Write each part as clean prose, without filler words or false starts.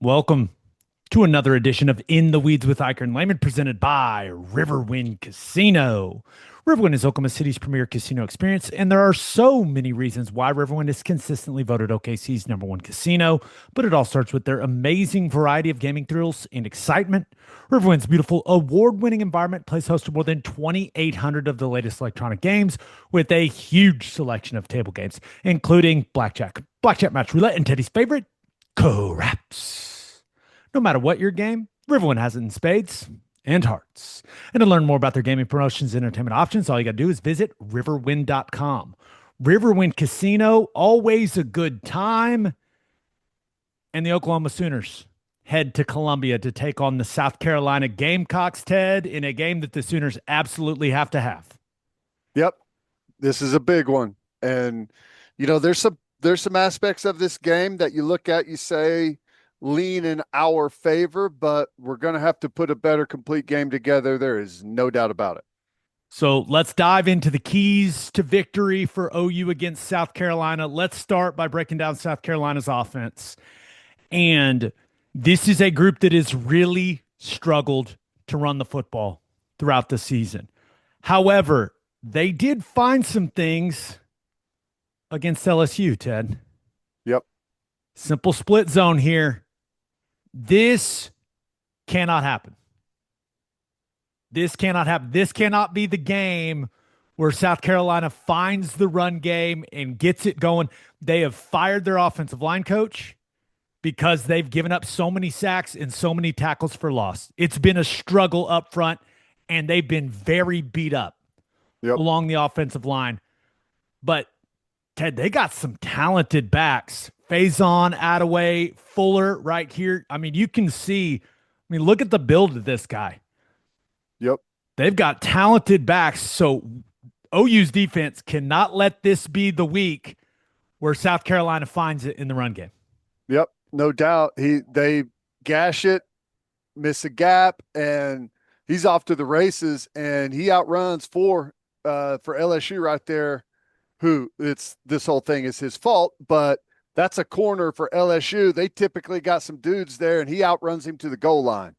Welcome to another edition of In the Weeds with Ikard and Lehman, presented by Riverwind Casino. Riverwind is Oklahoma City's premier casino experience, and there are so many reasons why Riverwind is consistently voted OKC's number one casino, but it all starts with their amazing variety of gaming thrills and excitement. Riverwind's beautiful award-winning environment plays host to more than 2,800 of the latest electronic games with a huge selection of table games, including blackjack match roulette, and Teddy's favorite, craps. No matter what your game, Riverwind has it in spades and hearts. And to learn more about their gaming promotions and entertainment options, all you got to do is visit riverwind.com. Riverwind Casino, always a good time. And the Oklahoma Sooners head to Columbia to take on the South Carolina Gamecocks, Ted, in a game that the Sooners absolutely have to have. Yep. This is a big one. And there's some aspects of this game that you look at, you say lean in our favor, but we're going to have to put a better complete game together. There is no doubt about it. So let's dive into the keys to victory for OU against South Carolina. Let's start by breaking down South Carolina's offense. And this is a group that has really struggled to run the football throughout the season. However, they did find some things against LSU, Ted. Yep. Simple split zone here. This cannot happen. This cannot happen. This cannot be the game where South Carolina finds the run game and gets it going. They have fired their offensive line coach because they've given up so many sacks and so many tackles for loss. It's been a struggle up front, and they've been very beat up along the offensive line. But, Ted, they got some talented backs. Faison, Attaway, Fuller right here. I mean, you can see, look at the build of this guy. Yep. They've got talented backs. So OU's defense cannot let this be the week where South Carolina finds it in the run game. Yep. No doubt. They gash it, miss a gap, and he's off to the races, and he outruns for LSU right there, this whole thing is his fault, but that's a corner for LSU. They typically got some dudes there, and he outruns him to the goal line.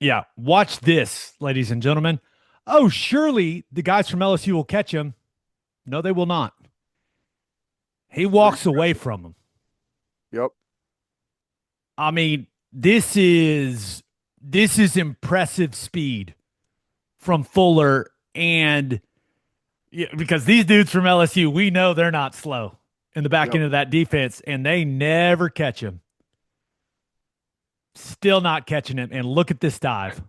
Yeah, watch this, ladies and gentlemen. Oh, surely the guys from LSU will catch him. No, they will not. He walks away from him. Yep. I mean, this is impressive speed from Fuller, and because these dudes from LSU, we know they're not slow in the back end of that defense, and they never catch him. Still not catching him. And look at this dive.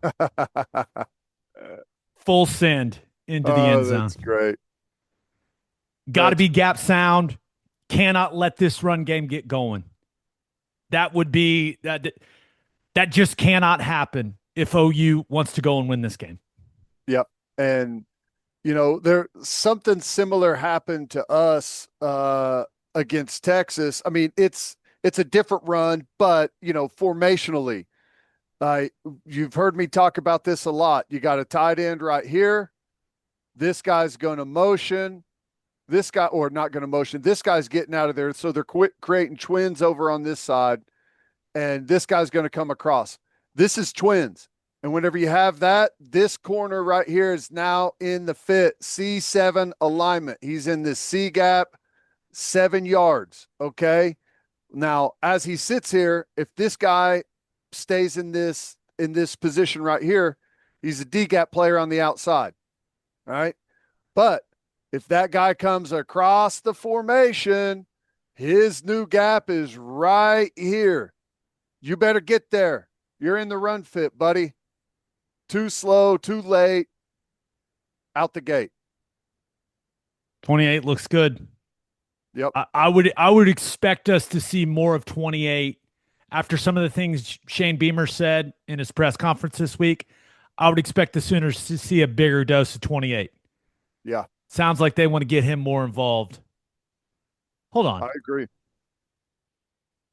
Full send into the end zone. That's great. Got to be gap sound. Cannot let this run game get going. That would be that just cannot happen if OU wants to go and win this game. Yep. And there something similar happened to us against Texas. I mean, it's a different run, but formationally, you've heard me talk about this a lot. You got a tight end right here. This guy's going to motion. This guy, or not going to motion. This guy's getting out of there. So they're creating twins over on this side, and this guy's going to come across. This is twins. And whenever you have that, this corner right here is now in the fit C7 alignment. He's in this C gap, 7 yards. Okay. Now, as he sits here, if this guy stays in this position right here, he's a D gap player on the outside. All right. But if that guy comes across the formation, his new gap is right here. You better get there. You're in the run fit, buddy. Too slow, too late, out the gate. 28 looks good. Yep. I would expect us to see more of 28 after some of the things Shane Beamer said in his press conference this week. I would expect the Sooners to see a bigger dose of 28. Yeah. Sounds like they want to get him more involved. Hold on. I agree.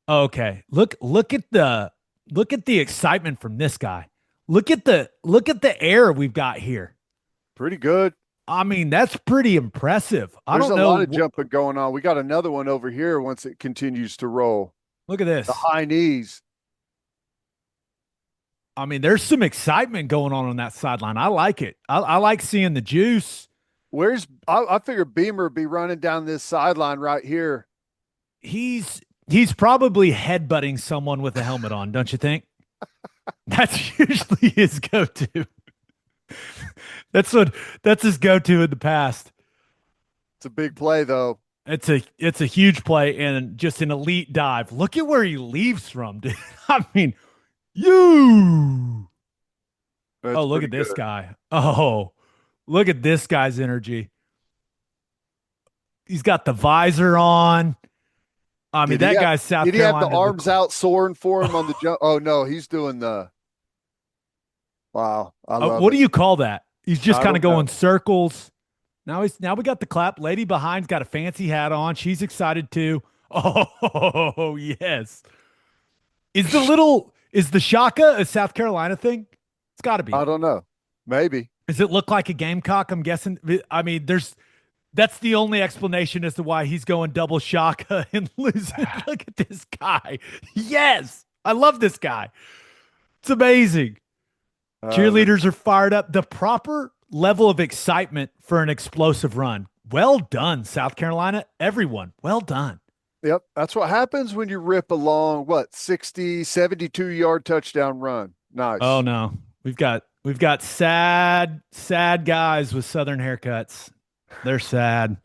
Okay. Look at the excitement from this guy. Look at the air we've got here. Pretty good. I mean, that's pretty impressive. I don't know. There's a lot of jumping going on. We got another one over here once it continues to roll. Look at this. The high knees. I mean, there's some excitement going on that sideline. I like it. I like seeing the juice. I figure Beamer would be running down this sideline right here. He's probably headbutting someone with a helmet on, don't you think? That's usually his go-to. That's what that's his go-to in the past. It's a big play though. It's a huge play and just an elite dive. Look at where he leaves from, dude. I mean, you. Oh, That's look pretty at this good. guy. Oh, look at this guy's energy. He's got the visor on. I mean, Did he that have guy's South did he have the Carolina. arms out soaring for him on the jump? Oh no, he's doing the wow. I love What do it. you call that? He's just I kind of don't know. going circles. Now we got the clap. Lady behind's got a fancy hat on. She's excited too. Oh yes. Is the Shaka a South Carolina thing? It's got to be. I don't know. Maybe. Does it look like a Gamecock? I'm guessing. I mean, that's the only explanation as to why he's going double Shaka and losing. Look at this guy. Yes, I love this guy. It's amazing. That's Cheerleaders are fired up. The proper level of excitement for an explosive run. Well done, South Carolina. Everyone, well done. Yep, that's what happens when you rip a long, what, 60, 72-yard touchdown run. Oh Nice. no. We've got sad guys with southern haircuts. They're sad.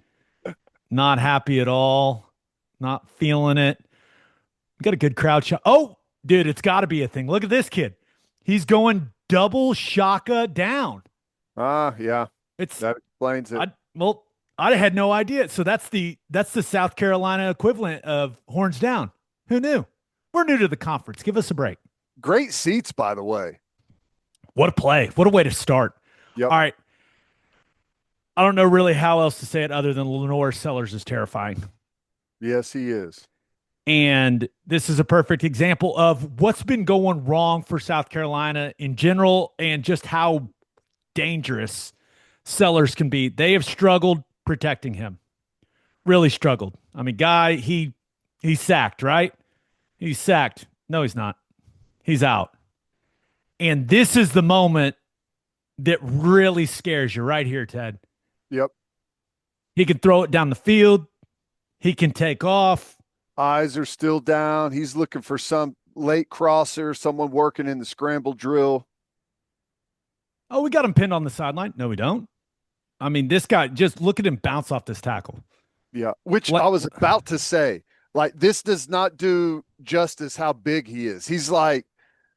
Not happy at all. Not feeling it. We got a good crowd shot. Oh, dude, it's got to be a thing. Look at this kid. He's going double Shaka down. Yeah, It's that explains it. I had no idea. So that's the South Carolina equivalent of horns down. Who knew? We're new to the conference. Give us a break. Great seats, by the way. What a play. What a way to start. Yep. All right. I don't know really how else to say it other than LaNorris Sellers is terrifying. Yes, he is. And this is a perfect example of what's been going wrong for South Carolina in general and just how dangerous Sellers can be. They have struggled protecting him. Really struggled. I mean, guy, he's sacked, right? He's sacked. No, he's not. He's out. And this is the moment that really scares you right here, Ted. Yep. He can throw it down the field. He can take off. Eyes are still down. He's looking for some late crosser, someone working in the scramble drill. Oh, we got him pinned on the sideline. No, we don't. I mean, this guy, just look at him bounce off this tackle. Yeah, which Let, I was about to say. Like, this does not do justice how big he is. He's like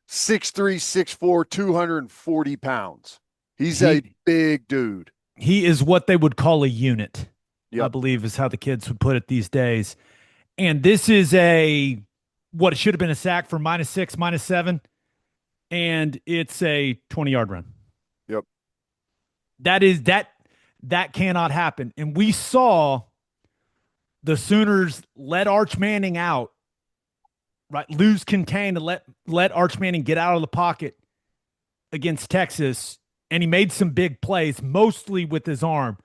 6'3", 6'4", 240 pounds. He's a he big dude. he is what they would call a unit, I Yep. believe is how the kids would put it these days. And this is a what it should have been a sack for -6, -7, and it's a 20-yard run. Yep. That cannot happen. And we saw the Sooners let Arch Manning out, right? Lose contain and let Arch Manning get out of the pocket against Texas. And he made some big plays, mostly with his arm.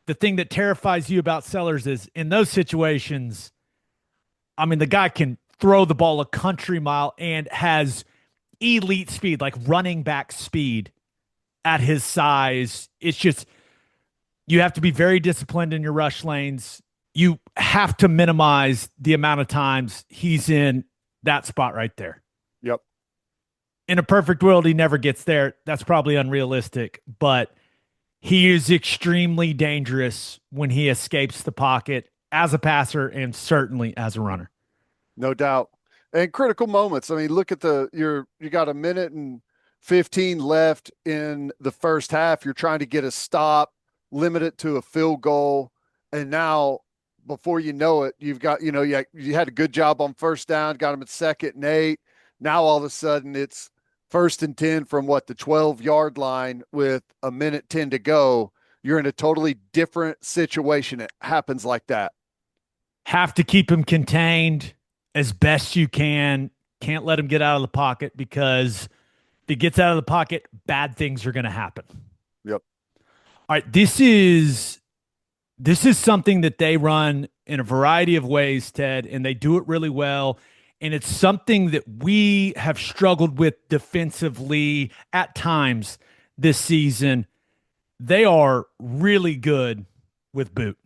The thing that terrifies you about Sellers is in those situations, I mean, the guy can throw the ball a country mile and has elite speed, like running back speed at his size. It's just, you have to be very disciplined in your rush lanes. You have to minimize the amount of times he's in that spot right there. Yep. In a perfect world, he never gets there. That's probably unrealistic, but he is extremely dangerous when he escapes the pocket as a passer and certainly as a runner. No doubt. And critical moments. I mean, look at you got a minute and 15 left in the first half. You're trying to get a stop, limit it to a field goal. And now, before you know it, you've got, you had a good job on first down, got them at 2nd and 8. Now, all of a sudden, it's 1st and 10 from the 12-yard line with a minute 10 to go. You're in a totally different situation. It happens like that. Have to keep him contained as best you can. Can't let him get out of the pocket because if he gets out of the pocket, bad things are going to happen. Yep. All right. This is something that they run in a variety of ways, Ted, and they do it really well. And it's something that we have struggled with defensively at times this season. They are really good with boot.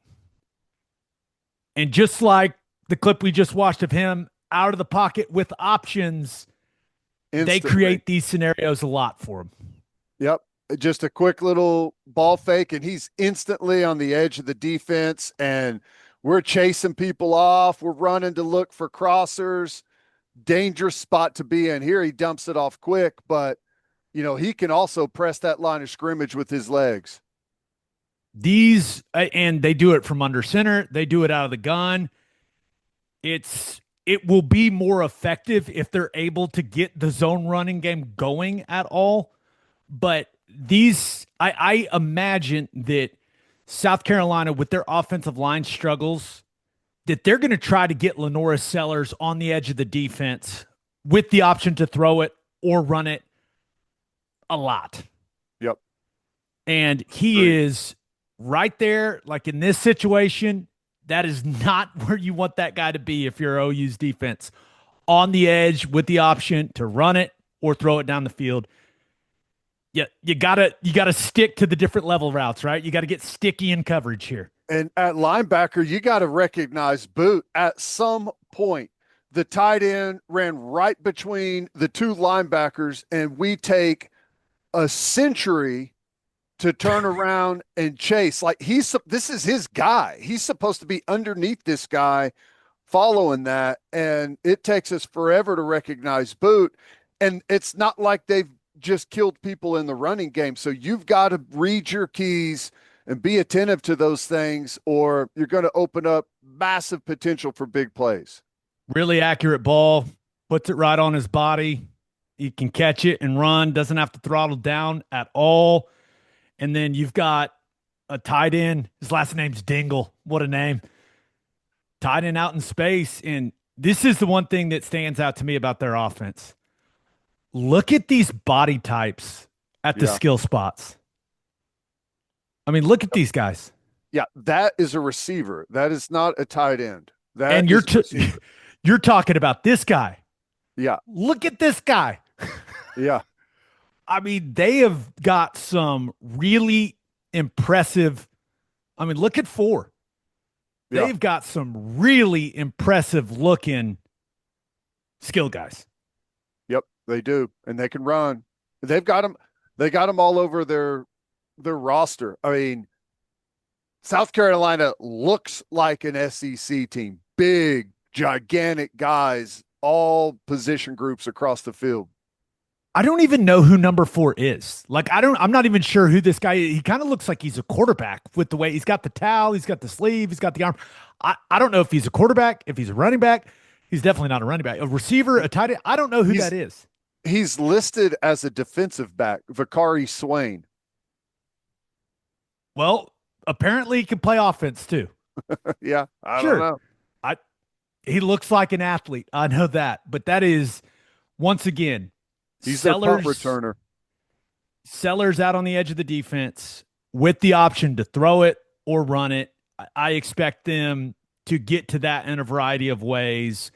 And just like the clip we just watched of him out of the pocket with options, they Instantly. create these scenarios a lot for him. Yep. Just a quick little ball fake, and he's instantly on the edge of the defense. And we're chasing people off. We're running to look for crossers. Dangerous spot to be in. Here he dumps it off quick, but he can also press that line of scrimmage with his legs. These and they do it from under center. They do it out of the gun. It will be more effective if they're able to get the zone running game going at all. But I imagine that South Carolina, with their offensive line struggles, that they're going to try to get LaNorris Sellers on the edge of the defense with the option to throw it or run it a lot. Yep. And he is right there, like in this situation. That is not where you want that guy to be if you're OU's defense. On the edge with the option to run it or throw it down the field. Yeah, you gotta stick to the different level routes, right? You got to get sticky in coverage here. And at linebacker, you got to recognize boot. At some point, the tight end ran right between the two linebackers, and we take a century to turn around and chase. Like this is his guy. He's supposed to be underneath this guy following that. And it takes us forever to recognize boot. And it's not like they've just killed people in the running game. So you've got to read your keys and be attentive to those things, or you're going to open up massive potential for big plays. Really accurate ball, puts it right on his body. He can catch it and run, doesn't have to throttle down at all. And then you've got a tight end. His last name's Dingle. What a name. Tight end out in space. And this is the one thing that stands out to me about their offense. Look at these body types at the skill spots. I mean, look at these guys. Yeah, that is a receiver. That is not a tight end. That and you're talking about this guy. Yeah. Look at this guy. Yeah. I mean, they have got some really impressive. I mean, look at 4. Yeah. They've got some really impressive looking skill guys. Yep, they do. And they can run. They've got them. They got them all over their roster. I mean, South Carolina looks like an SEC team. Big, gigantic guys, all position groups across the field. I don't even know who number 4 is. Like, I'm not even sure who this guy is. He kind of looks like he's a quarterback with the way he's got the towel, he's got the sleeve, he's got the arm. I don't know if he's a quarterback, if he's a running back. He's definitely not a running back. A receiver, a tight end. I don't know who that is. He's listed as a defensive back, Vakari Swain. Well, apparently he can play offense too. Yeah, I don't know. He looks like an athlete. I know that. But that is, once again, he's Sellers, their punt returner. Sellers out on the edge of the defense with the option to throw it or run it. I expect them to get to that in a variety of ways.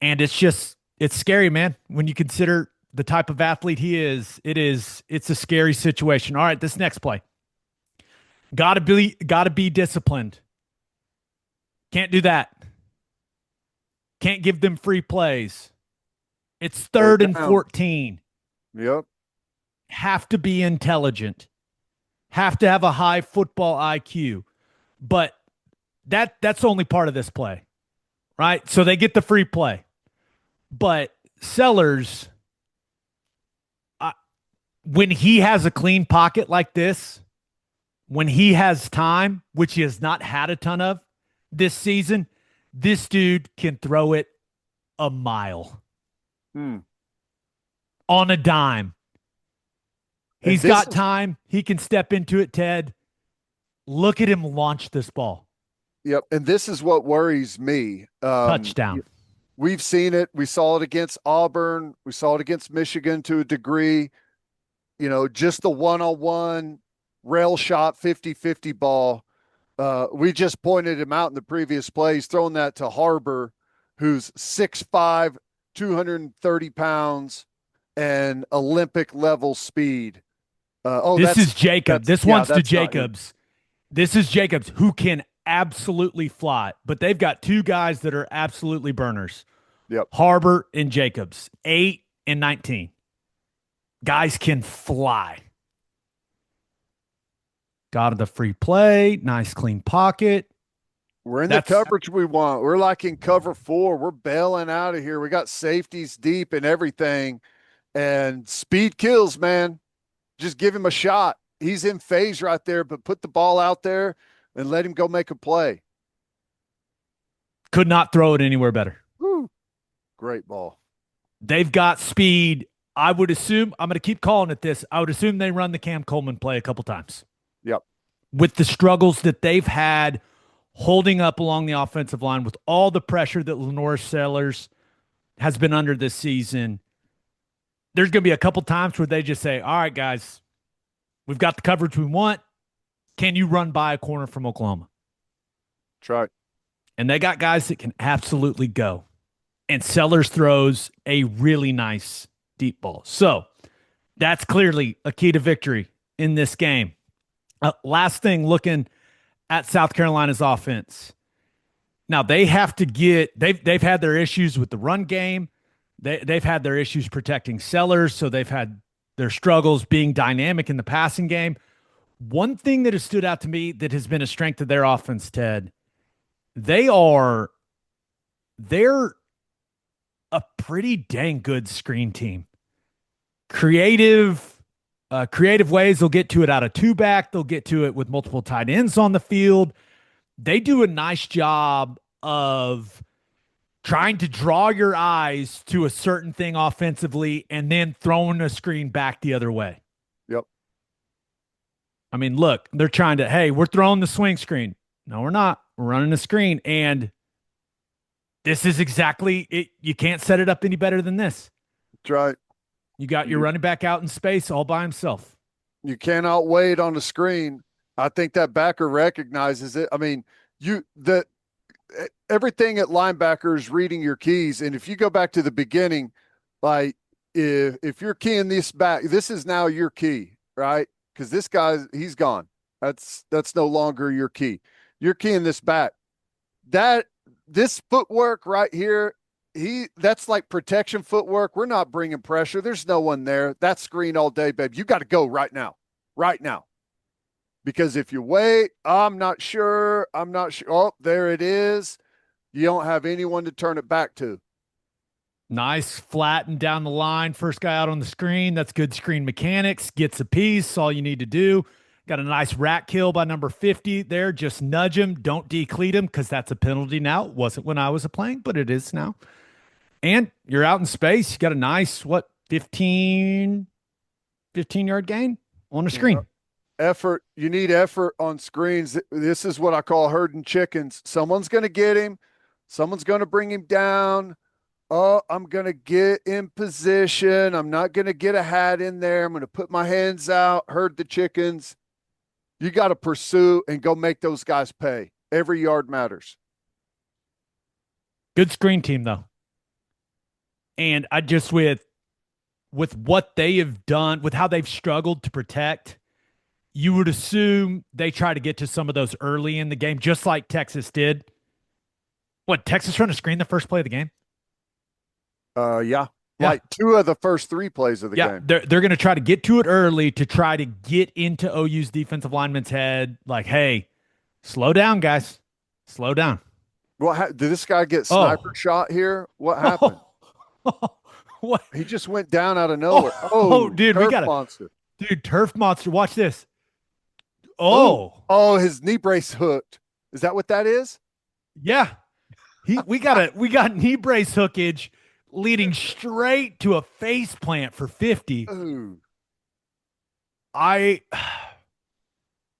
And it's scary, man. When you consider the type of athlete he is, it's a scary situation. All right, this next play. Gotta be disciplined. Can't do that. Can't give them free plays. It's 3rd and 14. Yep. Have to be intelligent. Have to have a high football IQ. But that's only part of this play, right? So they get the free play. But Sellers, when he has a clean pocket like this, when he has time, which he has not had a ton of this season, this dude can throw it a mile on a dime. He's got time. He can step into it, Ted. Look at him launch this ball. Yep. And this is what worries me. Touchdown. We've seen it. We saw it against Auburn. We saw it against Michigan to a degree. Just the one-on-one rail shot 50-50 ball. We just pointed him out in the previous plays, throwing that to Harbor, who's 6'5", 230 pounds, and Olympic level speed. This is Jacob. This yeah, one's to that's not him. Jacobs. This is Jacobs, who can absolutely fly, but they've got two guys that are absolutely burners. Yep. Harbor and Jacobs, 8 and 19. Guys can fly. Got the free play. Nice clean pocket. We're in the That's coverage we want. We're like in cover 4. We're bailing out of here. We got safeties deep and everything. And speed kills, man. Just give him a shot. He's in phase right there, but put the ball out there and let him go make a play. could not throw it anywhere better. Woo. Great ball. They've got speed. I would assume, I'm going to keep calling it this. I would assume they run the Cam Coleman play a couple times. Yep. With the struggles that they've had holding up along the offensive line, with all the pressure that LaNorris Sellers has been under this season, there's going to be a couple times where they just say, all right, guys, we've got the coverage we want. Can you run by a corner from Oklahoma? Try. And they got guys that can absolutely go. And Sellers throws a really nice deep ball. So that's clearly a key to victory in this game. Last thing, looking at South Carolina's offense. Now they have to get, they've had their issues with the run game. They've had their issues protecting Sellers, so they've had their struggles being dynamic in the passing game. One thing that has stood out to me that has been a strength of their offense, Ted, they're a pretty dang good screen team. Creative ways. They'll get to it out of two back. They'll get to it with multiple tight ends on the field. They do a nice job of trying to draw your eyes to a certain thing offensively and then throwing a screen back the other way. Yep. I mean, look, they're trying to, hey, we're throwing the swing screen. No, we're not. We're running the screen. And this is exactly it. You can't set it up any better than this. That's right. You got your running back out in space all by himself. You cannot wait on the screen. I think that backer recognizes it. I mean, everything at linebacker is reading your keys. And if you go back to the beginning, like if you're keying this back, this is now your key, right? Because this guy, he's gone. That's no longer your key. You're keying this back. This footwork right here, that's like protection footwork. We're not bringing pressure. There's no one there. That screen all day, babe. You got to go right now. Right now. Because if you wait, I'm not sure. Oh, there it is. You don't have anyone to turn it back to. Nice, flattened down the line. First guy out on the screen. That's good screen mechanics. Gets a piece. All you need to do. Got a nice rat kill by number 50 there. Just nudge him. Don't decleat him because that's a penalty now. It wasn't when I was playing, but it is now. And you're out in space. You got a nice, 15-yard gain on the screen. Effort. You need effort on screens. This is what I call herding chickens. Someone's going to get him. Someone's going to bring him down. Oh, I'm going to get in position. I'm not going to get a hat in there. I'm going to put my hands out, herd the chickens. You got to pursue and go make those guys pay. Every yard matters. Good screen team, though. And I just, with what they have done, with how they've struggled to protect, you would assume they try to get to some of those early in the game, just like Texas did. What, Texas run a screen the first play of the game? Yeah. Like 2 of the first 3 plays of the game. They're going to try to get to it early to try to get into OU's defensive lineman's head. Like, hey, slow down, guys. Slow down. Did this guy get sniper shot here? What happened? What? He just went down out of nowhere. Dude, we got monster. Dude, turf monster. Watch this. Oh, his knee brace hooked. Is that what that is? Yeah. We got knee brace hookage leading straight to a face plant for 50. Ooh.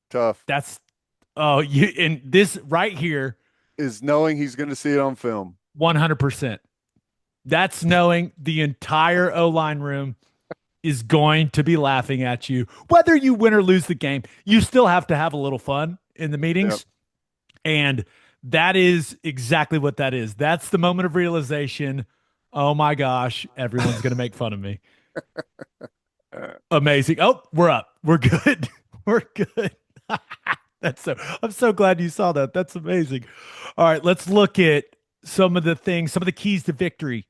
Tough. And this right here is knowing he's going to see it on film. 100%. That's knowing the entire O-line room is going to be laughing at you. Whether you win or lose the game, you still have to have a little fun in the meetings. Yep. And that is exactly what that is. That's the moment of realization Oh my gosh, everyone's gonna make fun of me. Uh, Amazing. Oh, we're up. We're good. We're good. That's so I'm so glad you saw that. That's amazing. All right, let's look at some of the things, some of the keys to victory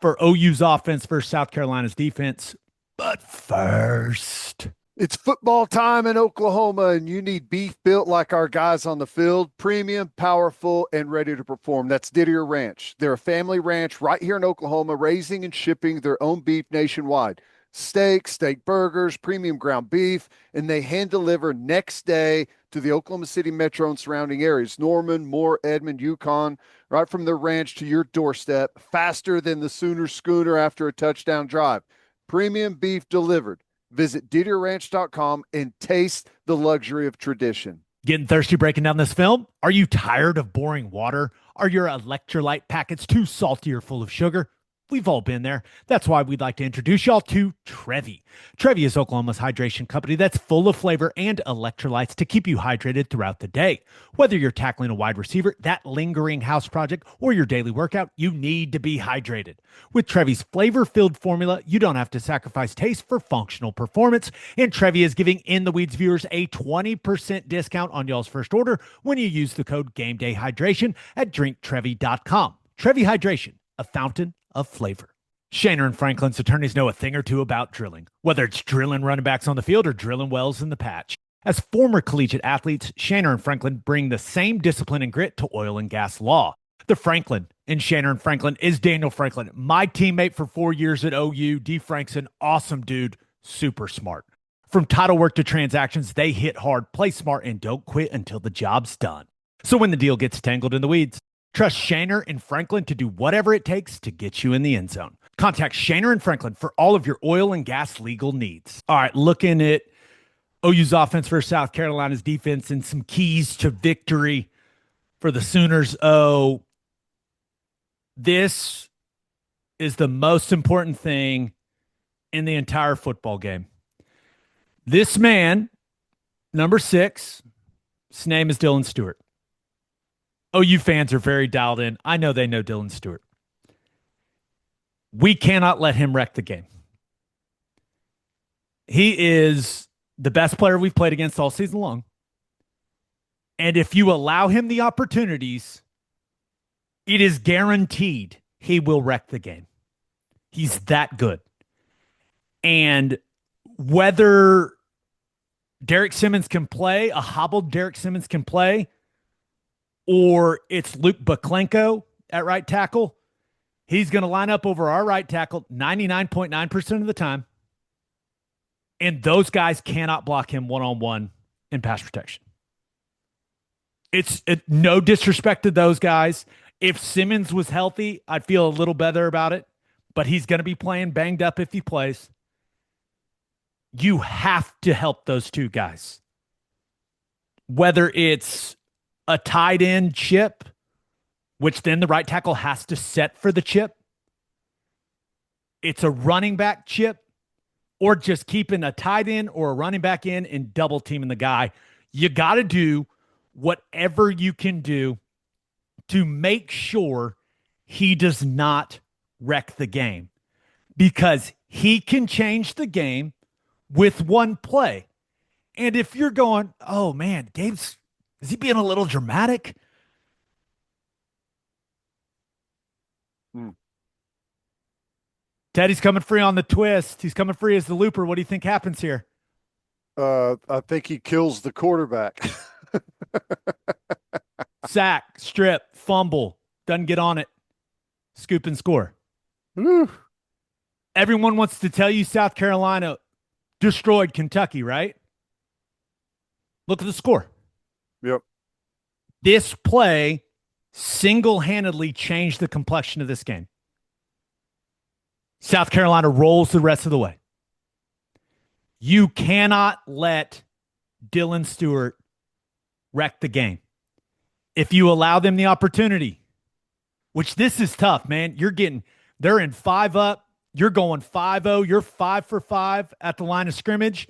for OU's offense versus South Carolina's defense. But first, It's football time in Oklahoma, and you need beef built like our guys on the field, premium, powerful, and ready to perform. That's Didier Ranch. They're a family ranch right here in Oklahoma, raising and shipping their own beef nationwide. Steak burgers, premium ground beef, and they hand deliver next day to the Oklahoma City metro and surrounding areas. Norman, Moore, Edmond, Yukon, right from their ranch to your doorstep, faster than the Sooner Schooner after a touchdown drive. Premium beef delivered. Visit DidierRanch.com and taste the luxury of tradition. getting thirsty breaking down this film? Are you tired of boring water? Are your electrolyte packets too salty or full of sugar? We've all been there. That's why we'd like to introduce y'all to Trevi. Trevi is Oklahoma's hydration company that's full of flavor and electrolytes to keep you hydrated throughout the day. Whether you're tackling a wide receiver, that lingering house project, or your daily workout, you need to be hydrated. With Trevi's flavor-filled formula, you don't have to sacrifice taste for functional performance, and Trevi is giving In the Weeds viewers a 20% discount on y'all's first order when you use the code GameDayHydration at drinktrevi.com. Trevi Hydration, a fountain of flavor. Shaner and Franklin's attorneys know a thing or two about drilling, whether it's drilling running backs on the field or drilling wells in the patch. As former collegiate athletes, Shaner and Franklin bring the same discipline and grit to oil and gas law. The Franklin in Shaner and Franklin is Daniel Franklin, my teammate for 4 years at OU. D. Frank's an awesome dude, super smart. From title work to transactions, they hit hard, play smart, and don't quit until the job's done. So when the deal gets tangled in the weeds, trust Shaner and Franklin to do whatever it takes to get you in the end zone. Contact Shaner and Franklin for all of your oil and gas legal needs. All right, looking at OU's offense versus South Carolina's defense and some keys to victory for the Sooners. Oh, this is the most important thing in the entire football game. This man, number 6, his name is Dylan Stewart. OU fans are very dialed in. I know they know Dylan Stewart. We cannot let him wreck the game. He is the best player we've played against all season long. And if you allow him the opportunities, it is guaranteed he will wreck the game. He's that good. And whether Derek Simmons can play, a hobbled Derek Simmons can play, or it's Luke Baklenko at right tackle, he's going to line up over our right tackle 99.9% of the time. And those guys cannot block him one-on-one in pass protection. It's no disrespect to those guys. If Simmons was healthy, I'd feel a little better about it, but he's going to be playing banged up if he plays. You have to help those two guys. Whether it's a tight end chip, which then the right tackle has to set for the chip. It's a running back chip, or just keeping a tight end or a running back in and double teaming the guy. You got to do whatever you can do to make sure he does not wreck the game, because he can change the game with one play. And if you're going, oh man, is he being a little dramatic? Teddy's coming free on the twist. He's coming free as the looper. What do you think happens here? I think he kills the quarterback. Sack, strip, fumble, doesn't get on it, scoop and score. Woo. Everyone wants to tell you South Carolina destroyed Kentucky, right? Look at the score. Yep. This play single-handedly changed the complexion of this game. South Carolina rolls the rest of the way. You cannot let Dylan Stewart wreck the game. If you allow them the opportunity, which this is tough, man. They're in 5 up. You're going 5-0. You're 5 for 5 at the line of scrimmage.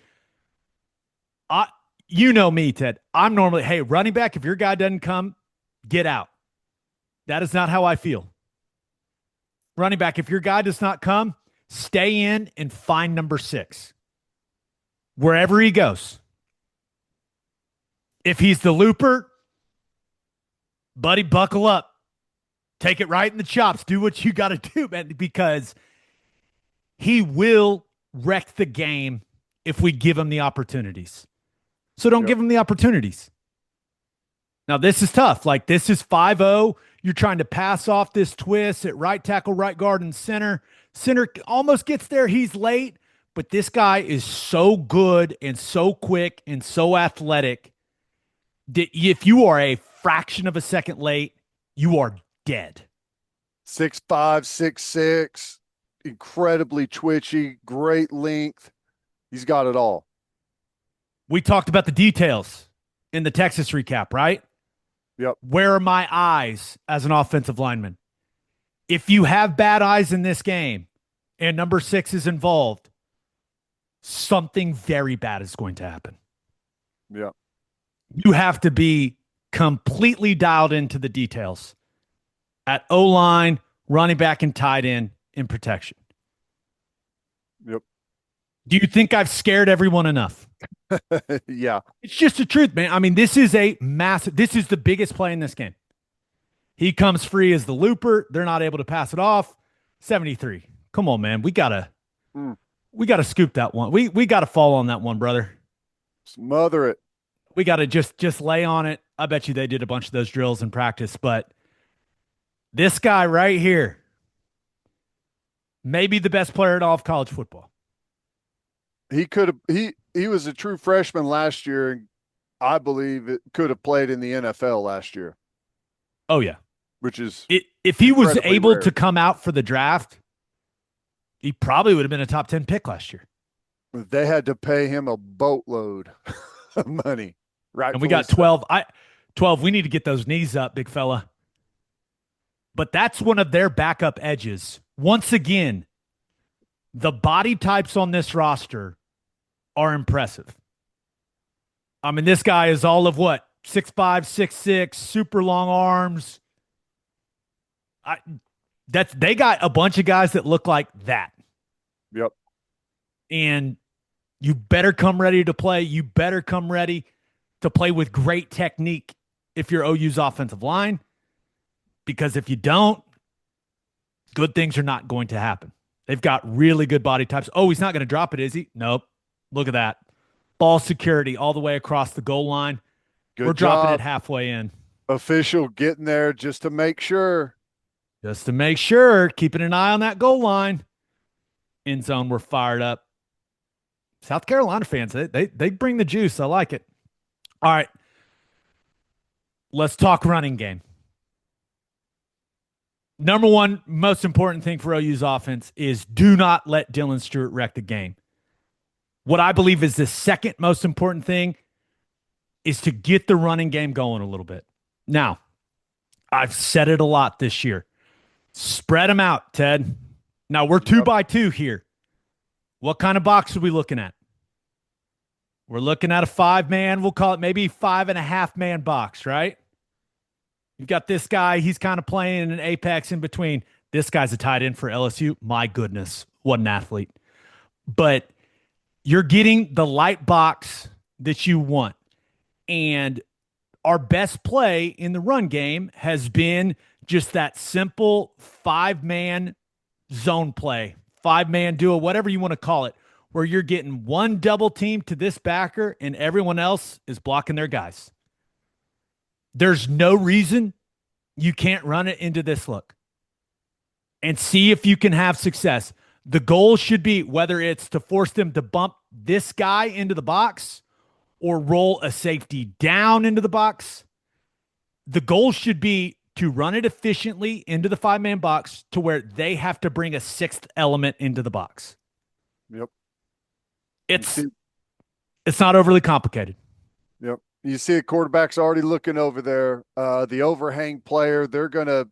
You know me, Ted. I'm normally, hey, running back, if your guy doesn't come, get out. That is not how I feel. running back, if your guy does not come, stay in and find number 6 wherever he goes. If he's the looper, buddy, buckle up. Take it right in the chops. Do what you got to do, man, because he will wreck the game if we give him the opportunities. So don't give him the opportunities. Now, this is tough. Like, this is 5-0. You're trying to pass off this twist at right tackle, right guard, and center. Center almost gets there. He's late, but this guy is so good and so quick and so athletic that if you are a fraction of a second late, you are dead. 6'5", 6'6", incredibly twitchy, great length. He's got it all. We talked about the details in the Texas recap, right? Yep. Where are my eyes as an offensive lineman? If you have bad eyes in this game and number 6 is involved, something very bad is going to happen. Yeah. You have to be completely dialed into the details at O-line, running back, and tight end in protection. Yep. Do you think I've scared everyone enough? Yeah. It's just the truth, man. I mean, this is the biggest play in this game. He comes free as the looper. They're not able to pass it off. 73. Come on, man. We gotta scoop that one. We gotta fall on that one, brother. Smother it. We gotta just lay on it. I bet you they did a bunch of those drills in practice, but this guy right here, maybe the best player in all of college football. He was a true freshman last year, and I believe it could have played in the NFL last year. Oh yeah, which is if he was able rare to come out for the draft, he probably would have been a top 10 pick last year. They had to pay him a boatload of money, right? And we got 12. 12. We need to get those knees up, big fella. But that's one of their backup edges. Once again, the body types on this roster are impressive. I mean, this guy is all of what? 6'5", 6'6", super long arms. They got a bunch of guys that look like that. Yep. And you better come ready to play. You better come ready to play with great technique if you're OU's offensive line. Because if you don't, good things are not going to happen. They've got really good body types. Oh, he's not going to drop it, is he? Nope. Look at that. Ball security all the way across the goal line. We're dropping it halfway in. Official getting there just to make sure. Just to make sure. Keeping an eye on that goal line. End zone, we're fired up. South Carolina fans, they bring the juice. I like it. All right. Let's talk running game. Number one most important thing for OU's offense is do not let Dylan Stewart wreck the game. What I believe is the second most important thing is to get the running game going a little bit. Now, I've said it a lot this year. Spread them out, Ted. Now, we're 2x2 here. What kind of box are we looking at? We're looking at a 5-man. We'll call it maybe 5.5-man box, right? You've got this guy. He's kind of playing in an apex in between. This guy's a tight end for LSU. My goodness, what an athlete. But you're getting the light box that you want. And our best play in the run game has been just that simple 5-man zone play, 5-man duo, whatever you want to call it, where you're getting one double team to this backer and everyone else is blocking their guys. There's no reason you can't run it into this look and see if you can have success. The goal should be whether it's to force them to bump this guy into the box or roll a safety down into the box. The goal should be to run it efficiently into the 5-man box to where they have to bring a 6th element into the box. Yep. It's not overly complicated. Yep. You see a quarterback's already looking over there. The overhang player, they're going to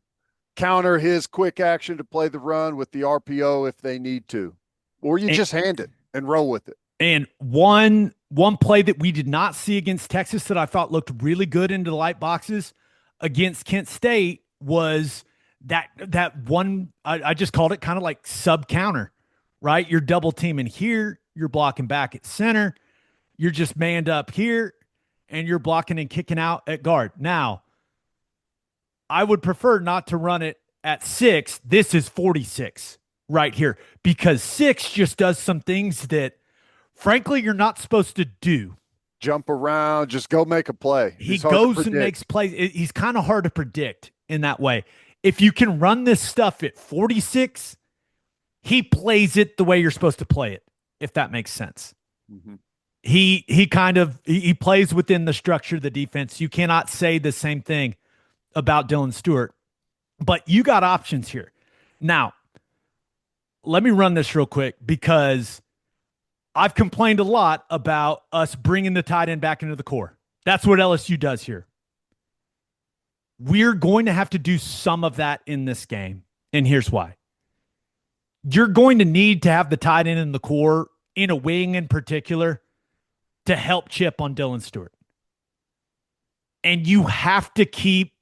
counter his quick action to play the run with the RPO if they need to. Or you just hand it and roll with it. And one play that we did not see against Texas that I thought looked really good into the light boxes against Kent State was That one, I just called it kind of like sub counter, right? You're double teaming here, you're blocking back at center, you're just manned up here, and you're blocking and kicking out at guard. Now, I would prefer not to run it at 6. This is 46 right here because 6 just does some things that, frankly, you're not supposed to do. Jump around, just go make a play. He goes and makes plays. He's kind of hard to predict in that way. If you can run this stuff at 46, he plays it the way you're supposed to play it, if that makes sense. Mm-hmm. He plays within the structure of the defense. You cannot say the same thing about Dylan Stewart, but you got options here. Now, let me run this real quick because I've complained a lot about us bringing the tight end back into the core. That's what LSU does here. We're going to have to do some of that in this game, and here's why. You're going to need to have the tight end in the core, in a wing in particular, to help chip on Dylan Stewart. And you have to keep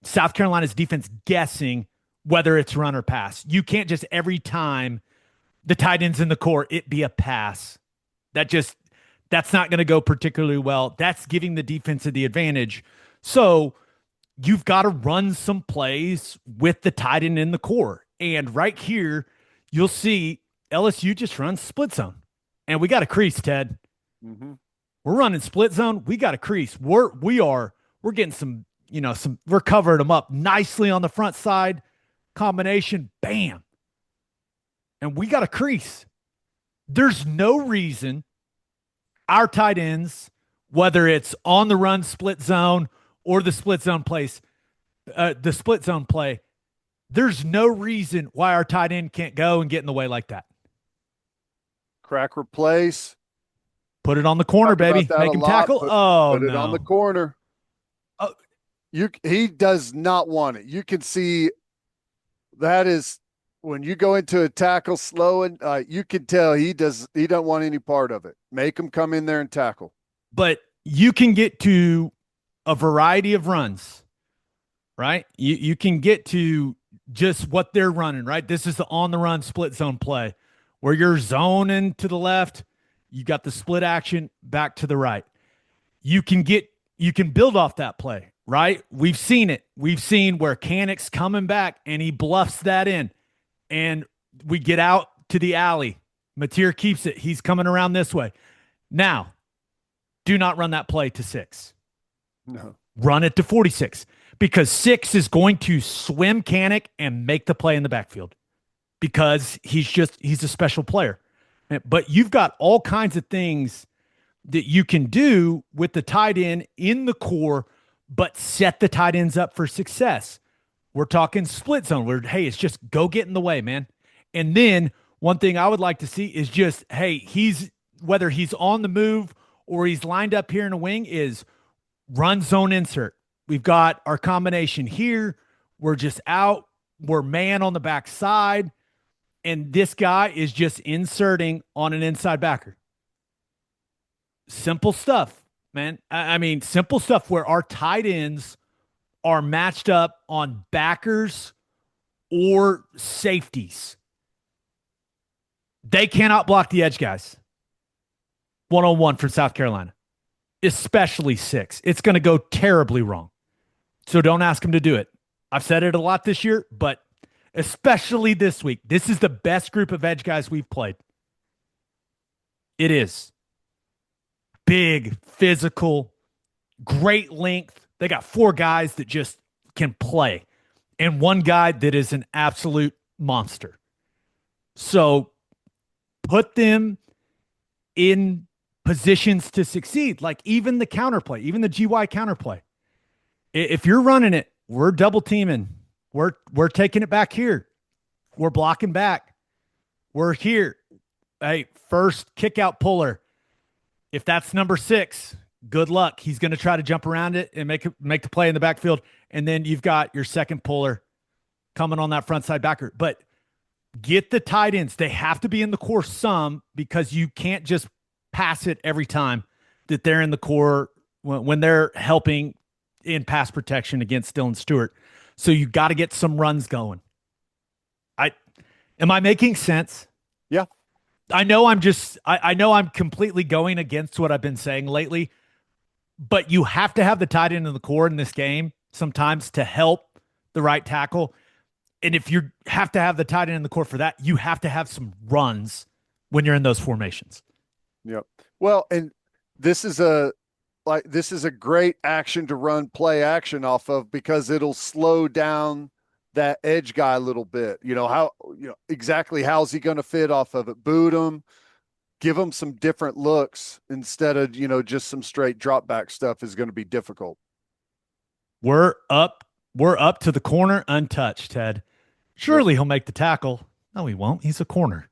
South Carolina's defense guessing whether it's run or pass. You can't just every time the tight end's in the core, it be a pass. That's not going to go particularly well. That's giving the defense the advantage. So you've got to run some plays with the tight end in the core. And right here, you'll see LSU just runs split zone. And we got a crease, Ted. Mm-hmm. We're running split zone. We got a crease. We're getting some, we're covering them up nicely on the front side. Combination, bam. And we got a crease. There's no reason our tight ends, whether it's on the run split zone or the split zone play, there's no reason why our tight end can't go and get in the way like that. Crack replace. Put it on the corner, baby. Make him tackle. Put it on the corner. Oh, he does not want it. You can see that is when you go into a tackle slowing, you can tell he don't want any part of it. Make him come in there and tackle. But you can get to a variety of runs, right? You can get to just what they're running, right? This is the on the run split zone play where you're zoning to the left. You got the split action back to the right. You can build off that play, right? We've seen it. We've seen where Canick's coming back and he bluffs that in. And we get out to the alley. Mateer keeps it. He's coming around this way. Now, do not run that play to 6. No. Run it to 46 because 6 is going to swim Canick and make the play in the backfield because he's a special player. But you've got all kinds of things that you can do with the tight end in the core, but set the tight ends up for success. We're talking split zone where, hey, it's just go get in the way, man. And then one thing I would like to see is just, hey, whether he's on the move or he's lined up here in a wing is run zone insert. We've got our combination here. We're just out. We're man on the back side. And this guy is just inserting on an inside backer. Simple stuff, man. I mean, simple stuff where our tight ends are matched up on backers or safeties. They cannot block the edge guys. 1-on-1 for South Carolina, especially 6. It's going to go terribly wrong. So don't ask them to do it. I've said it a lot this year, but especially this week, this is the best group of edge guys we've played. It is. Big, physical, great length. They got 4 guys that just can play and 1 guy that is an absolute monster. So put them in positions to succeed, like even the counterplay, even the GY counterplay. If you're running it, we're double teaming. We're taking it back here. We're blocking back. We're here. Hey, first kick out puller. If that's number 6, good luck. He's going to try to jump around it and make the play in the backfield. And then you've got your second puller coming on that front side backer. But get the tight ends. They have to be in the core some because you can't just pass it every time that they're in the core when they're helping in pass protection against Dylan Stewart. So you got to get some runs going. I am I making sense? Yeah. I know I'm completely going against what I've been saying lately, but you have to have the tight end in the core in this game sometimes to help the right tackle. And if you have to have the tight end in the core for that, you have to have some runs when you're in those formations. Yep. Well, and this is a this is a great action to run play action off of because it'll slow down that edge guy a little bit. Exactly how's he going to fit off of it? Boot him, give him some different looks instead of, just some straight drop back stuff is going to be difficult. We're up to the corner untouched, Ted. Surely he'll make the tackle. No, he won't. He's a corner.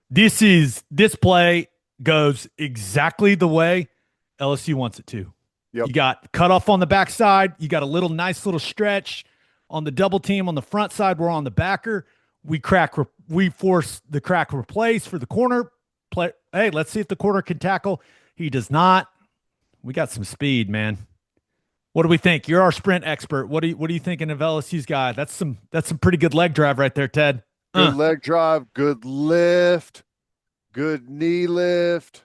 This play goes exactly the way LSU wants it to. Yep. You got cut off on the backside. You got a nice little stretch on the double team on the front side. We're on the backer. We force the crack replace for the corner play. Hey, let's see if the corner can tackle. He does not. We got some speed, man. What do we think? You're our sprint expert. What are you thinking of LSU's guy? That's some pretty good leg drive right there, Ted. Good leg drive, good lift, good knee lift,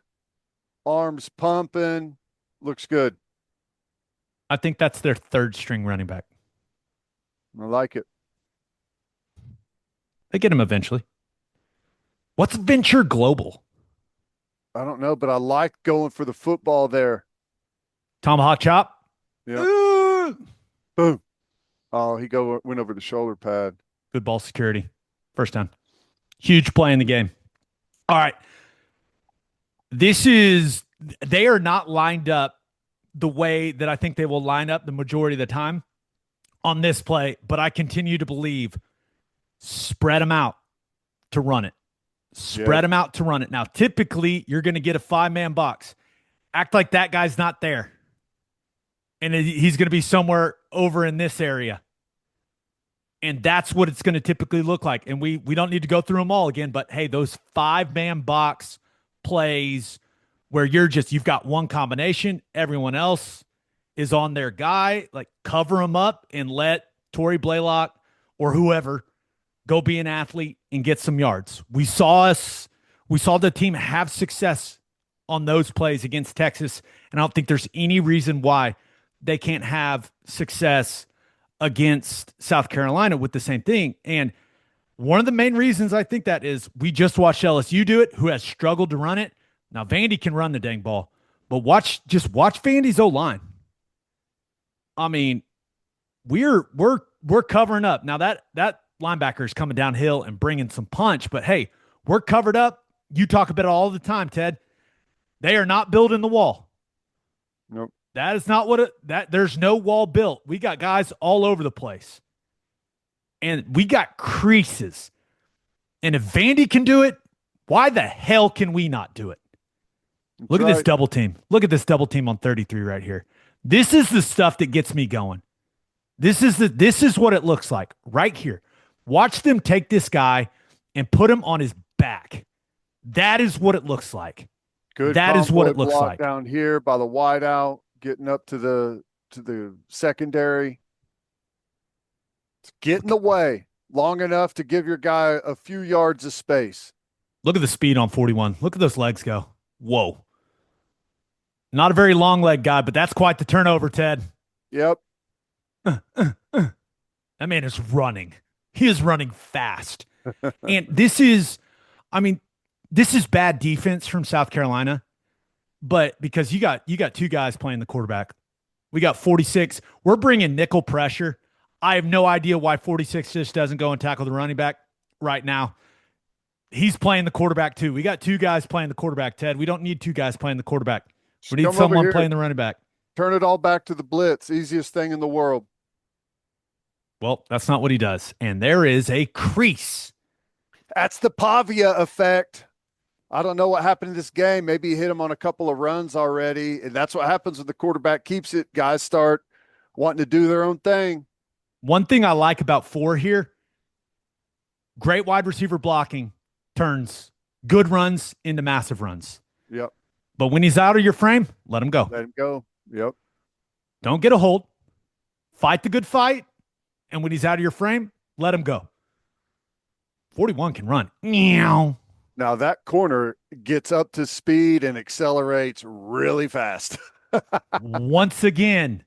arms pumping. Looks good. I think that's their third string running back. I like it. They get him eventually. What's Venture Global? I don't know, but I like going for the football there. Tomahawk chop. Yeah. Boom. Oh, went over the shoulder pad. Good ball security. First down. Huge play in the game. All right. They are not lined up the way that I think they will line up the majority of the time on this play, but I continue to believe spread them out to run it. Spread them out to run it. Now, typically, you're going to get a 5-man box. Act like that guy's not there. And he's going to be somewhere over in this area. And that's what it's going to typically look like. And we don't need to go through them all again, but hey, those 5-man box plays where you've got one combination, everyone else is on their guy, like cover them up and let Torrey Blaylock or whoever go be an athlete and get some yards. We saw the team have success on those plays against Texas, and I don't think there's any reason why they can't have success against South Carolina with the same thing. And one of the main reasons I think that is we just watched LSU do it, who has struggled to run it. Now, Vandy can run the dang ball, but watch Vandy's O-line. I mean, we're covering up. Now, that linebacker is coming downhill and bringing some punch, but hey, we're covered up. You talk about it all the time, Ted. They are not building the wall. Nope. That is not there's no wall built. We got guys all over the place. And we got creases. And if Vandy can do it, why the hell can we not do it? Look at this double team. Look at this double team on 33 right here. This is the stuff that gets me going. This is what it looks like right here. Watch them take this guy and put him on his back. That is what it looks like. Good. That is what it looks like. Down here by the wideout, getting up to the secondary. Get in the way long enough to give your guy a few yards of space. Look at the speed on 41. Look at those legs go. Whoa. Not a very long leg guy, but that's quite the turnover, Ted. Yep. That man is running. He is running fast. And this is bad defense from South Carolina, but because you got two guys playing the quarterback. We got 46. We're bringing nickel pressure. I have no idea why 46 just doesn't go and tackle the running back right now. He's playing the quarterback too. We got two guys playing the quarterback, Ted. We don't need two guys playing the quarterback. We need someone playing the running back. Turn it all back to the blitz. Easiest thing in the world. Well, that's not what he does. And there is a crease. That's the Pavia effect. I don't know what happened in this game. Maybe he hit him on a couple of runs already. And that's what happens when the quarterback keeps it. Guys start wanting to do their own thing. One thing I like about 4 here, great wide receiver blocking turns good runs into massive runs. Yep. But when he's out of your frame, let him go. Let him go. Yep. Don't get a hold. Fight the good fight And when he's out of your frame, let him go. 41 can run. Meow. Now that corner gets up to speed and accelerates really fast. Once again,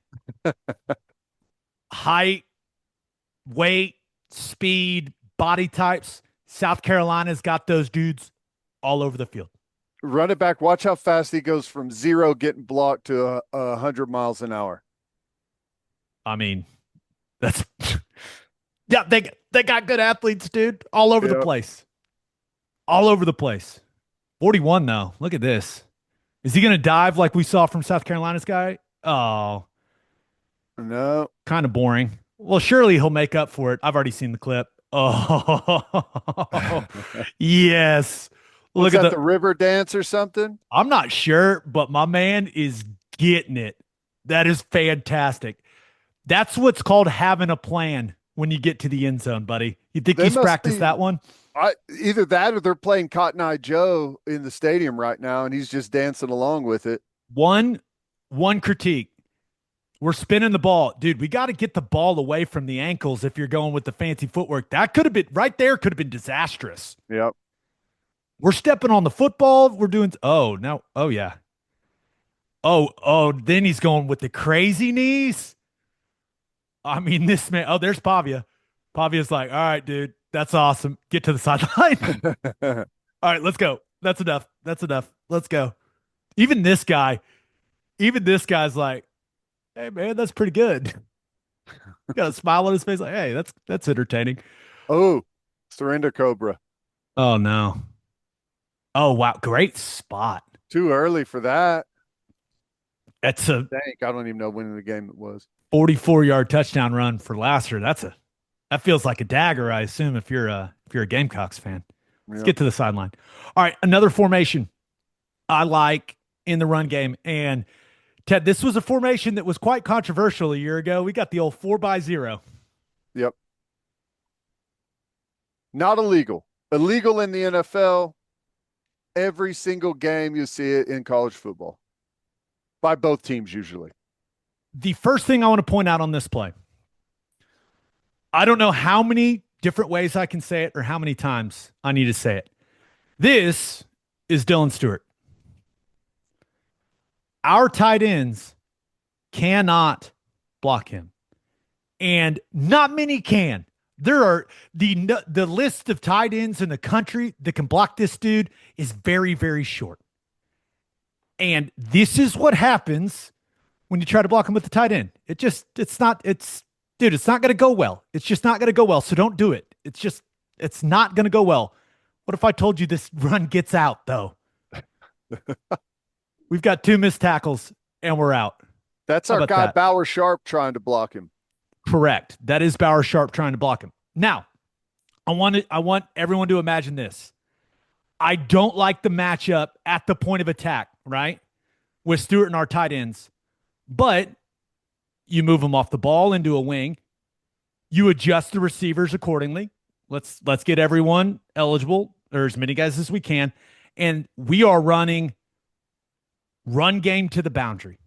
height, weight, speed, body types. South Carolina's got those dudes all over the field. Run it back. Watch how fast he goes from zero getting blocked to 100 miles an hour. I mean, that's yeah, they got good athletes, dude, all over the place. All over the place. 41 though. Look at this. Is he going to dive like we saw from South Carolina's guy? Oh, No. kind of boring. Well, surely he'll make up for it. I've already seen the clip. Oh, yes. Was Look at that the river dance or something? I'm not sure, but my man is getting it. That is fantastic. That's what's called having a plan when you get to the end zone, buddy. You think They he's must practiced be that one? either that or they're playing Cotton Eye Joe in the stadium right now, and he's just dancing along with it. One critique. We're spinning the ball. Dude, we got to get the ball away from the ankles if you're going with the fancy footwork. That could have been right there, could have been disastrous. Yep. We're stepping on the football. We're doing oh no. Oh yeah. Oh, then he's going with the crazy knees. I mean, this man, oh, there's Pavia. Pavia's like, all right, dude, that's awesome. Get to the sideline. All right, let's go. That's enough. That's enough. Let's go. Even this guy's like, hey man, that's pretty good. Got a smile on his face, like, hey, that's entertaining. Oh, surrender Cobra. Oh no. Oh wow, great spot. Too early for that. That's a Dang, I don't even know when in the game it was. 44-yard touchdown run for Lasser. That feels like a dagger, I assume, if you're a Gamecocks fan. Let's get to the sideline. All right, another formation I like in the run game. And Ted, this was a formation that was quite controversial a year ago. We got the old 4-by-0. Yep. Not illegal. Illegal in the NFL. Every single game you see it in college football. By both teams usually. The first thing I want to point out on this play, I don't know how many different ways I can say it or how many times I need to say it. This is Dylan Stewart. Our tight ends cannot block him. And not many can. There are the list of tight ends in the country that can block this dude is very, very short. And this is what happens when you try to block him with the tight end. It's not going to go well. It's just not going to go well. So don't do it. It's not going to go well. What if I told you this run gets out though? We've got 2 missed tackles and we're out. That's our guy, Bauer Sharp, trying to block him. Correct. That is Bauer Sharp trying to block him. Now, I want everyone to imagine this. I don't like the matchup at the point of attack, right? With Stewart and our tight ends. But you move them off the ball into a wing. You adjust the receivers accordingly. Let's get everyone eligible, or as many guys as we can. And we are running run game to the boundary.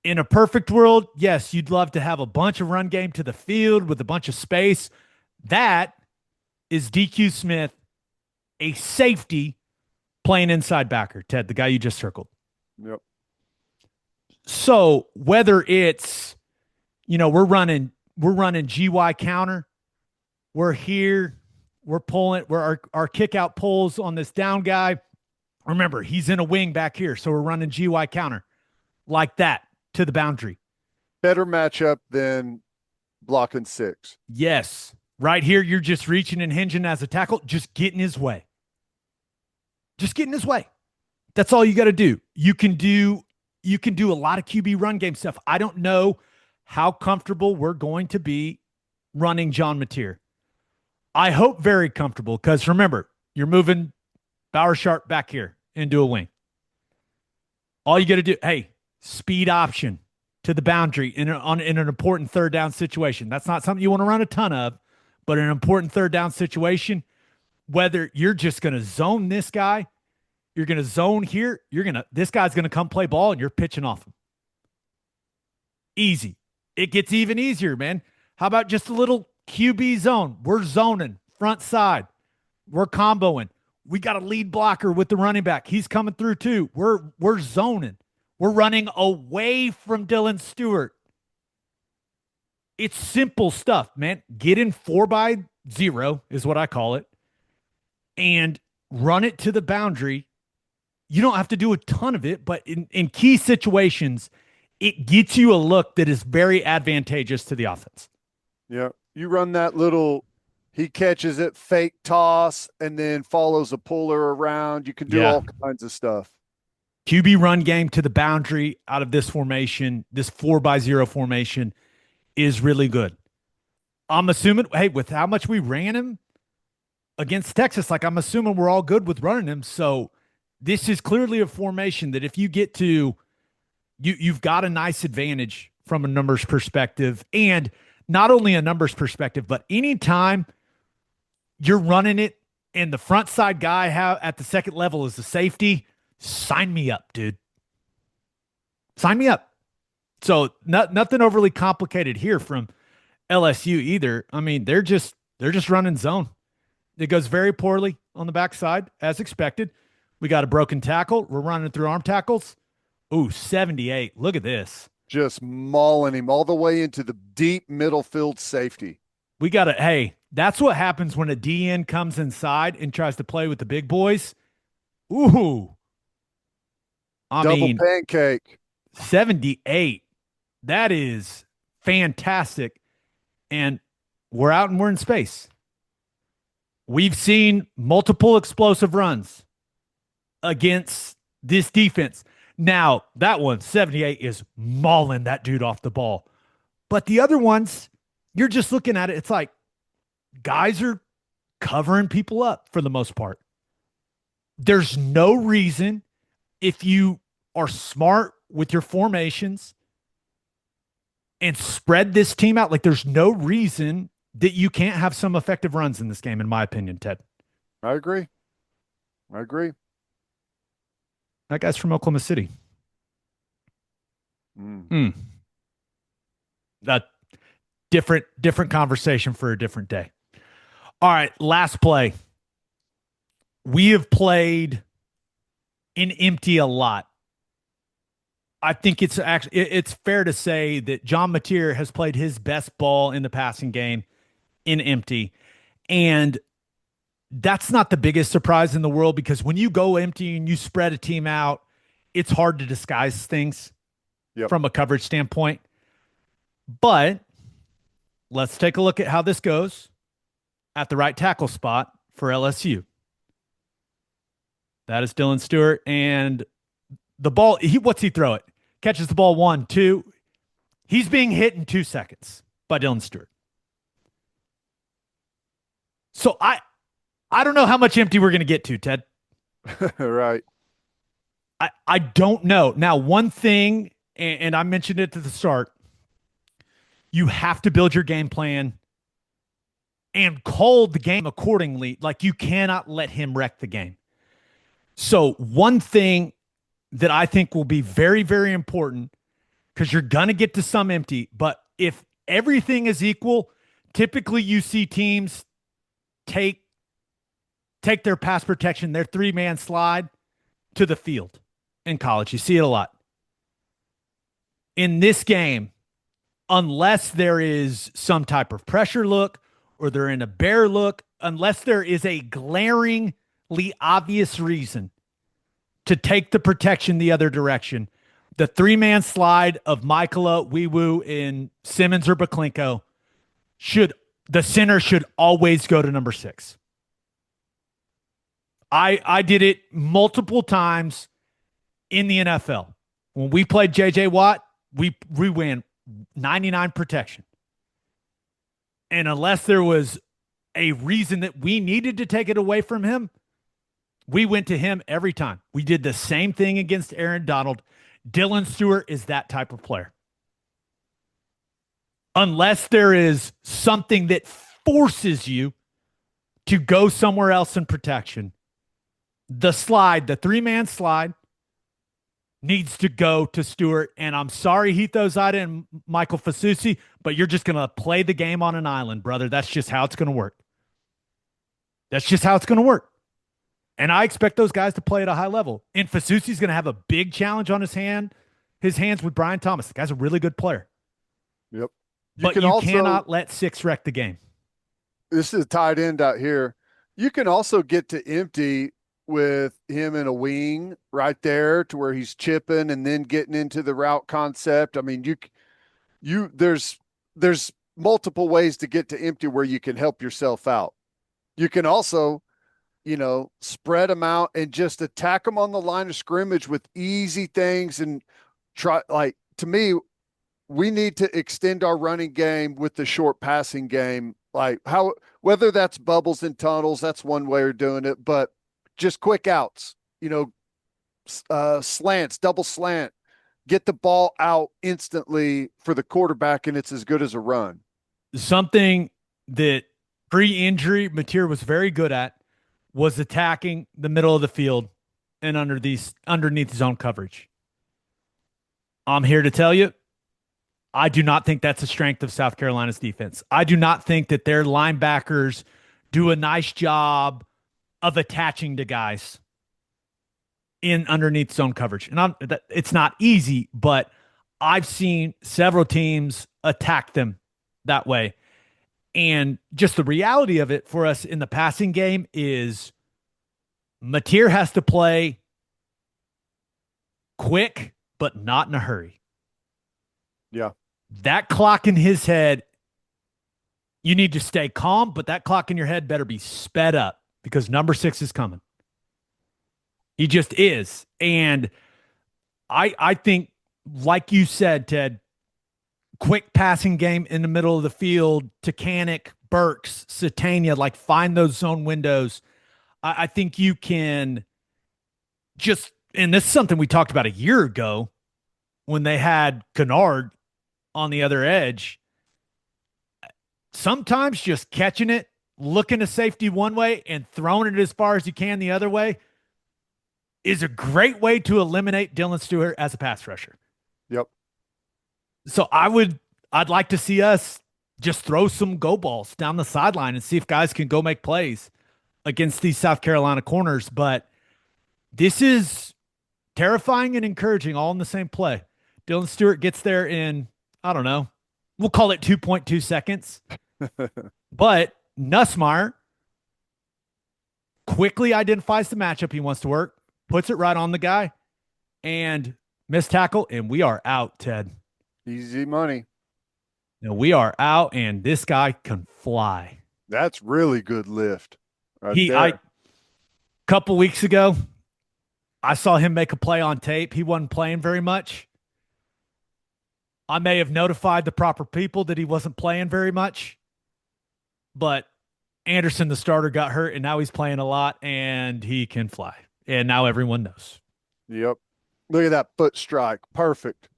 In a perfect world, yes, you'd love to have a bunch of run game to the field with a bunch of space. That is DQ Smith, a safety playing inside backer. Ted, the guy you just circled. Yep. So whether it's, we're running GY counter, we're here, we're pulling, where our kick out pulls on this down guy. Remember, he's in a wing back here, so we're running GY counter like that to the boundary. Better matchup than blocking 6. Yes. Right here, you're just reaching and hinging as a tackle. Just get in his way. Just get in his way. That's all you got to do. You can do a lot of QB run game stuff. I don't know how comfortable we're going to be running John Mateer. I hope very comfortable because remember, you're moving Bauer Sharp back here into a wing. All you got to do, hey, speed option to the boundary in an important third down situation. That's not something you want to run a ton of, but an important third down situation, whether you're just going to zone this guy, you're going to zone here, this guy's going to come play ball and you're pitching off him. Easy. It gets even easier, man. How about just a little QB zone? We're zoning front side. We're comboing. We got a lead blocker with the running back. He's coming through too. We're zoning. We're running away from Dylan Stewart. It's simple stuff, man. Get in 4x0 is what I call it, and run it to the boundary. You don't have to do a ton of it, but in key situations, it gets you a look that is very advantageous to the offense. Yeah. You run that little, he catches it, fake toss, and then follows a puller around. You can do all kinds of stuff. QB run game to the boundary out of this formation, this 4x0 formation is really good. I'm assuming, hey, with how much we ran him against Texas, like I'm assuming we're all good with running him. So this is clearly a formation that if you get to, you've got a nice advantage from a numbers perspective, and not only a numbers perspective, but anytime you're running it and the front side guy at the second level is the safety, sign me up, dude. Sign me up. So nothing overly complicated here from LSU either. I mean, they're just running zone. It goes very poorly on the backside, as expected. We got a broken tackle. We're running through arm tackles. Ooh, 78. Look at this. Just mauling him all the way into the deep middle field safety. We got to, hey, that's what happens when a DN comes inside and tries to play with the big boys. Ooh. Double pancake. 78. That is fantastic. And we're out and we're in space. We've seen multiple explosive runs against this defense. Now, that one, 78, is mauling that dude off the ball. But the other ones, you're just looking at it. It's like guys are covering people up for the most part. There's no reason, if you are smart with your formations and spread this team out, like there's no reason that you can't have some effective runs in this game, in my opinion, Ted. I agree. That guy's from Oklahoma City. That different conversation for a different day. All right, last play. We have played in empty a lot. I think it's fair to say that John Mateer has played his best ball in the passing game in empty. And that's not the biggest surprise in the world, because when you go empty and you spread a team out, it's hard to disguise things from a coverage standpoint. But let's take a look at how this goes at the right tackle spot for LSU. That is Dylan Stewart, and the ball, what's he throw it? Catches the ball 1, 2. He's being hit in 2 seconds by Dylan Stewart. So I don't know how much empty we're going to get to, Ted. Right. I don't know. Now, one thing, and I mentioned it at the start, you have to build your game plan and call the game accordingly. Like, you cannot let him wreck the game. So one thing that I think will be very, very important, because you're going to get to some empty, but if everything is equal, typically you see teams take their pass protection, their 3-man slide to the field in college. You see it a lot. In this game, unless there is some type of pressure look or they're in a bear look, unless there is a glaringly obvious reason to take the protection the other direction, the 3-man slide of Michaela, Weewoo, and Simmons or Baklenko the center should always go to number 6. I did it multiple times in the NFL. When we played J.J. Watt, we ran 99 protection. And unless there was a reason that we needed to take it away from him, we went to him every time. We did the same thing against Aaron Donald. Dylan Stewart is that type of player. Unless there is something that forces you to go somewhere else in protection, the 3-man slide, needs to go to Stewart. And I'm sorry, Heath Ozida and Michael Fasusi, but you're just going to play the game on an island, brother. That's just how it's going to work. That's just how it's going to work. And I expect those guys to play at a high level. And Fasusi's going to have a big challenge on his hands with Brian Thomas. The guy's a really good player. Yep. But you cannot let six wreck the game. This is a tight end out here. You can also get to empty with him in a wing right there to where he's chipping and then getting into the route concept. I mean, there's multiple ways to get to empty where you can help yourself out. You can also, spread them out and just attack them on the line of scrimmage with easy things and try. Like, to me, we need to extend our running game with the short passing game. Like, whether that's bubbles and tunnels, that's one way of doing it, but just quick outs, slants, double slant, get the ball out instantly for the quarterback, and it's as good as a run. Something that pre-injury Mateer was very good at was attacking the middle of the field and underneath zone coverage. I'm here to tell you, I do not think that's a strength of South Carolina's defense. I do not think that their linebackers do a nice job of attaching to guys in underneath zone coverage. And it's not easy, but I've seen several teams attack them that way. And just the reality of it for us in the passing game is Mateer has to play quick, but not in a hurry. Yeah. That clock in his head, you need to stay calm, but that clock in your head better be sped up because number 6 is coming. He just is. And I think, like you said, Ted, quick passing game in the middle of the field to Canick, Burks, Satania, like find those zone windows. I think you can just, and this is something we talked about a year ago when they had Kennard on the other edge. Sometimes just catching it, looking to safety one way and throwing it as far as you can the other way is a great way to eliminate Dylan Stewart as a pass rusher. Yep. So I'd like to see us just throw some go balls down the sideline and see if guys can go make plays against these South Carolina corners. But this is terrifying and encouraging all in the same play. Dylan Stewart gets there in, I don't know, we'll call it 2.2 seconds. But Nussmeier quickly identifies the matchup he wants to work, puts it right on the guy, and missed tackle, and we are out, Ted. Easy money. Now we are out, and this guy can fly. That's really good lift. A couple weeks ago, I saw him make a play on tape. He wasn't playing very much. I may have notified the proper people that he wasn't playing very much, but Anderson, the starter, got hurt, and now he's playing a lot, and he can fly. And now everyone knows. Yep. Look at that foot strike. Perfect.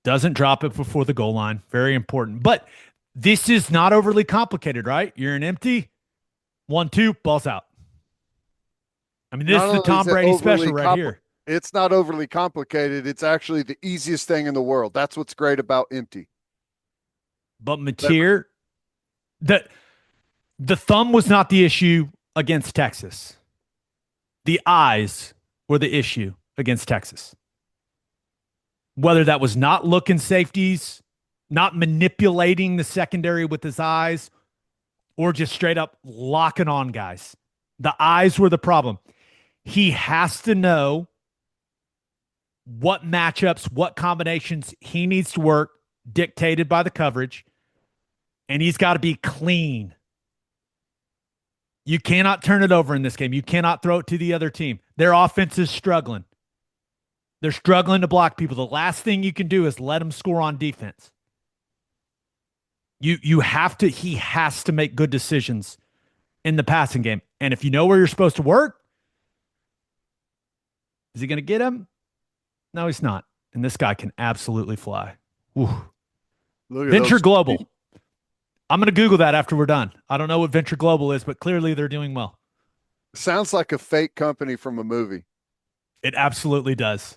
Doesn't drop it before the goal line. Very important. But this is not overly complicated, right? You're an empty. 1-2, ball's out. I mean, this is the Tom Brady special right here. It's not overly complicated. It's actually the easiest thing in the world. That's what's great about empty. But Mateer, the thumb was not the issue against Texas. The eyes were the issue against Texas. Whether that was not looking safeties, not manipulating the secondary with his eyes, or just straight up locking on guys. The eyes were the problem. He has to know what matchups, what combinations he needs to work, dictated by the coverage, and he's got to be clean. You cannot turn it over in this game. You cannot throw it to the other team. Their offense is struggling. They're struggling to block people. The last thing you can do is let them score on defense. He has to make good decisions in the passing game. And if you know where you're supposed to work, is he going to get him? No, he's not. And this guy can absolutely fly. Venture Global. I'm going to Google that after we're done. I don't know what Venture Global is, but clearly they're doing well. Sounds like a fake company from a movie. It absolutely does.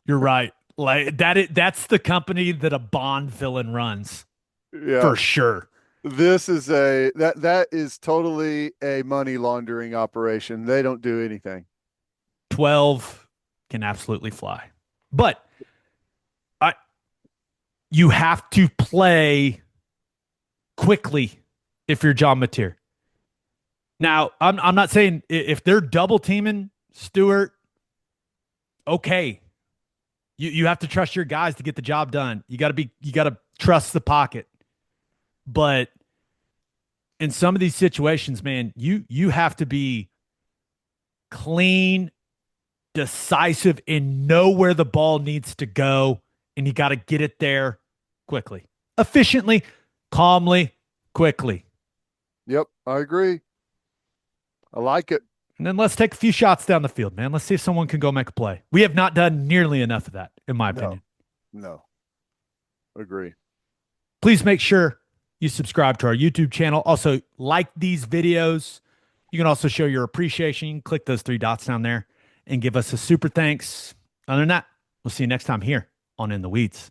You're right. Like that's the company that a Bond villain runs Yeah. for sure. This is that is totally a money laundering operation. They don't do anything. 12 can absolutely fly. But I you have to play quickly if you're John Mateer. Now, I'm not saying if they're double teaming Stewart, okay. You have to trust your guys to get the job done. You gotta trust the pocket. But in some of these situations, man, you have to be clean, decisive, and know where the ball needs to go, and you got to get it there quickly, efficiently, calmly, quickly. Yep, I agree. I like it. And then let's take a few shots down the field, man. Let's see if someone can go make a play. We have not done nearly enough of that, in my No, opinion. no, agree. Please make sure you subscribe to our YouTube channel. Also, like these videos. You can also show your appreciation. You can click those three dots down there and give us a super thanks. Other than that, we'll see you next time here on In the Weeds.